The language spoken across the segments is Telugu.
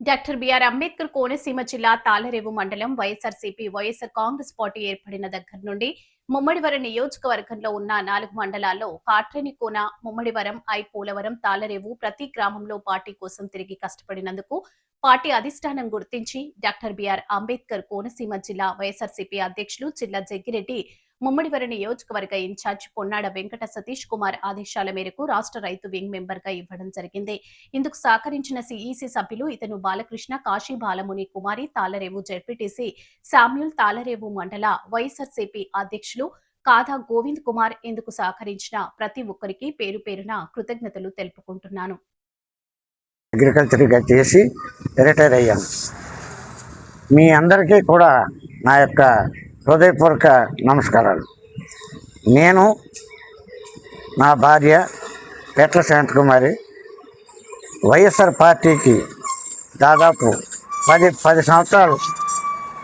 డాక్టర్ బిఆర్ అంబేద్కర్ కోనసీమ జిల్లా తాళ్లరేవు మండలం వైఎస్ఆర్సీపీ వైఎస్ఆర్ కాంగ్రెస్ పార్టీ ఏర్పడిన దగ్గర నుండి ముమ్మడివరం నియోజకవర్గంలో ఉన్న 4 మండలాల్లో కాట్రేనికోన, ముమ్మడివరం, పోలవరం, తాళ్లరేవు ప్రతి గ్రామంలో పార్టీ కోసం తిరిగి కష్టపడినందుకు పార్టీ అధిష్టానం గుర్తించి డాక్టర్ బిఆర్ అంబేద్కర్ కోనసీమ జిల్లా వైఎస్ఆర్సీపీ అధ్యక్షులు చిల్ల జగ్గిరెడ్డి, ముమ్మడివరం నియోజకవర్గ ఇన్ఛార్జ్ పొన్నాడ వెంకట సతీష్ కుమార్ ఆదేశాల మేరకు రాష్ట్ర రైతు వింగ్ మెంబర్ గా ఇవ్వడం జరిగింది. ఇందుకు సహకరించిన సిఈసి సభ్యులు ఇతను బాలకృష్ణ, కాశీ బాలముని కుమారి, తాళ్లరేవు జెడ్పీటీసీ శామ్యూల్, తాళ్లరేవు మండల వైఎస్ఆర్సీపీ అధ్యక్షులు కాదా గోవింద్ కుమార్ ఇందుకు సహకరించిన ప్రతి ఒక్కరికి పేరు పేరున కృతజ్ఞతలు తెలుపుకుంటున్నాను. అగ్రికల్చర్గా చేసి రిటైర్ అయ్యాను. మీ అందరికీ కూడా నా యొక్క హృదయపూర్వక నమస్కారాలు. నేను, నా భార్య పెట్ల శాంతకుమారి వైఎస్ఆర్ పార్టీకి దాదాపు 10 సంవత్సరాలు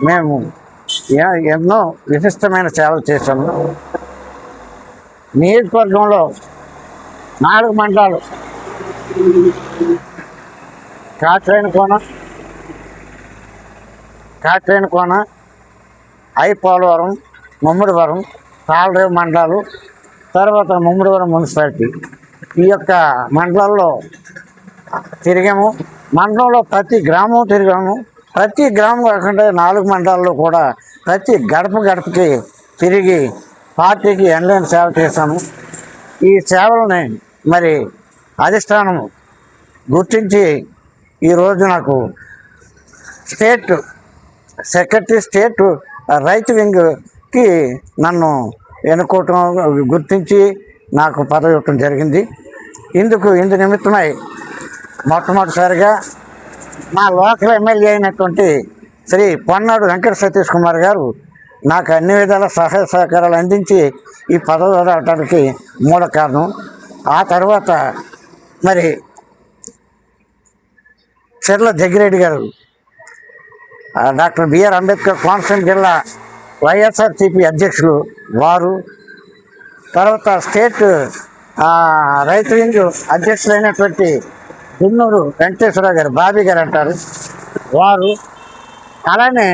మేము ఎన్నో విశిష్టమైన సేవలు చేశాము. నియోజకవర్గంలో 4 మండలాలు కాట్రేనికోన, పోలవరం, ముమ్మడివరం, తాళ్లరేవు మండలాలు, తర్వాత ముమ్మడివరం మున్సిపాలిటీ ఈ యొక్క మండలాల్లో తిరిగాము. మండలంలో ప్రతి గ్రామం తిరిగాము. ప్రతి గ్రామం కాకుండా 4 మండలాల్లో కూడా ప్రతి గడపకి తిరిగి పార్టీకి ఎనలేని సేవ చేశాము. ఈ సేవలని మరి అధిష్టానం గుర్తించి ఈరోజు నాకు స్టేట్ సెక్రటరీ, స్టేట్ రైతు వింగ్కి నన్ను ఎన్నుకోవటం గుర్తించి నాకు పదవి ఇవ్వటం జరిగింది. ఇందు నిమిత్తమై మొట్టమొదటిసారిగా మా లోకల్ ఎమ్మెల్యే అయినటువంటి శ్రీ పొన్నాడు వెంకట సతీష్ కుమార్ గారు నాకు అన్ని విధాల సహాయ సహకారాలు అందించి ఈ పదవి రావడానికి మూల కారణం. ఆ తర్వాత మరి చిల్ల జగ్గిరెడ్డి గారు, డాక్టర్ బిఆర్ అంబేద్కర్ కోనసీమ జిల్లా వైఎస్ఆర్సీపీ అధ్యక్షులు వారు, తర్వాత స్టేట్ రైతు వింగ్ అధ్యక్షులైనటువంటి గున్నూరు వెంకటేశ్వరరావు గారు, బాబీ గారు అంటారు వారు, అలానే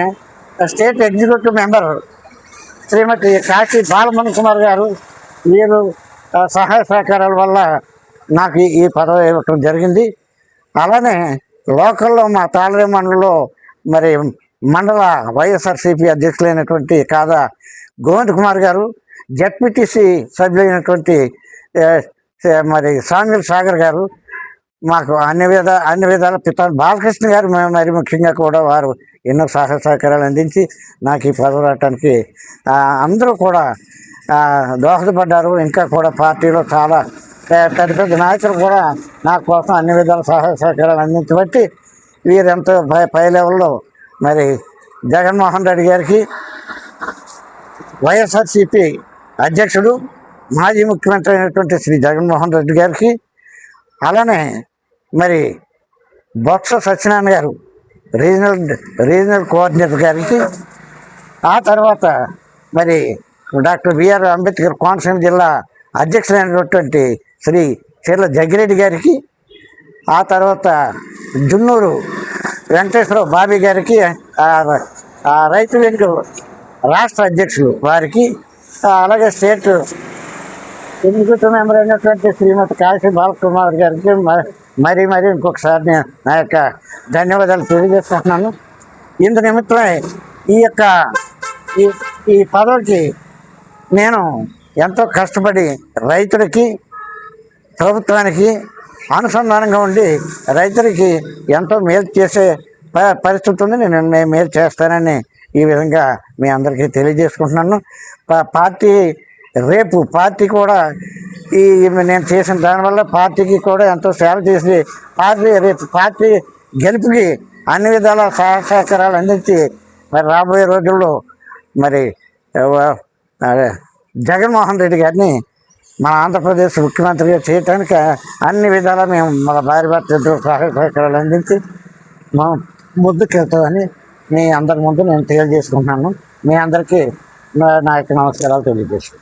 స్టేట్ ఎగ్జిక్యూటివ్ మెంబర్ శ్రీమతి కాశీ బాలముని కుమార్ గారు, వీరు సహాయ సహకారాల వల్ల నాకు ఈ పదవి ఇవ్వటం జరిగింది. అలానే లోకల్లో మా తాళ్లరేవు మండలంలో మరి మండల వైఎస్ఆర్సీపీ అధ్యక్షులైనటువంటి కాదా గోవింద్ కుమార్ గారు, జెడ్పీటీసీ సభ్యులైనటువంటి మరి సామ్యూల్ సాగర్ గారు, మాకు అన్ని విధాల పితా బాలకృష్ణ గారు మరి ముఖ్యంగా కూడా వారు ఎన్నో సహాయ సహకారాలు అందించి నాకు ఈ పదవి రావడానికి అందరూ కూడా దోహదపడ్డారు. ఇంకా కూడా పార్టీలో చాలా పెద్ద నాయకులు కూడా నా కోసం అన్ని విధాల సహాయ సహకారాలు అందించబట్టి వీరెంతో పై లెవెల్లో మరి జగన్మోహన్ రెడ్డి గారికి, వైఎస్ఆర్సీపీ అధ్యక్షుడు మాజీ ముఖ్యమంత్రి అయినటువంటి శ్రీ జగన్మోహన్ రెడ్డి గారికి, అలానే మరి బొత్స సత్యనారాయణ గారు రీజనల్ కోఆర్డినేటర్ గారికి, ఆ తర్వాత మరి డాక్టర్ బిఆర్ అంబేద్కర్ కోనసీమ జిల్లా అధ్యక్షులైనటువంటి శ్రీ చిల్ల జగ్గిరెడ్డి గారికి, ఆ తర్వాత జున్నూరు వెంకటేశ్వరరావు బాబీ గారికి, రైతు వింగ్ రాష్ట్ర అధ్యక్షులు వారికి, అలాగే స్టేట్ ఎగ్జిక్యూటివ్ మెంబర్ అయినటువంటి శ్రీమతి కాశీ బాలకుమార్ గారికి మరీ ఇంకొకసారి నా యొక్క ధన్యవాదాలు తెలియజేస్తున్నాను. ఇందు నిమిత్తమై ఈ పదవికి నేను ఎంతో కష్టపడి రైతులకి, ప్రభుత్వానికి అనుసంధానంగా ఉండి రైతులకి ఎంతో మేలు చేసే పరిస్థితి ఉంది. నేను మేలు చేస్తానని ఈ విధంగా మీ అందరికీ తెలియజేసుకుంటున్నాను. పార్టీ కూడా నేను చేసిన దానివల్ల పార్టీకి కూడా ఎంతో సేవ చేసి పార్టీ గెలుపుకి అన్ని విధాల సహకారాలు అందించి మరి రాబోయే రోజుల్లో మరి జగన్మోహన్ రెడ్డి గారిని మన ఆంధ్రప్రదేశ్ ముఖ్యమంత్రిగా చేయడానికి అన్ని విధాలా మేము మన భర్త సహాయ సహకారాలు అందించి ముందుకెళ్తామని మీ అందరి ముందు నేను తెలియజేసుకుంటున్నాను. మీ అందరికీ నా యొక్క నమస్కారాలు తెలియజేస్తాను.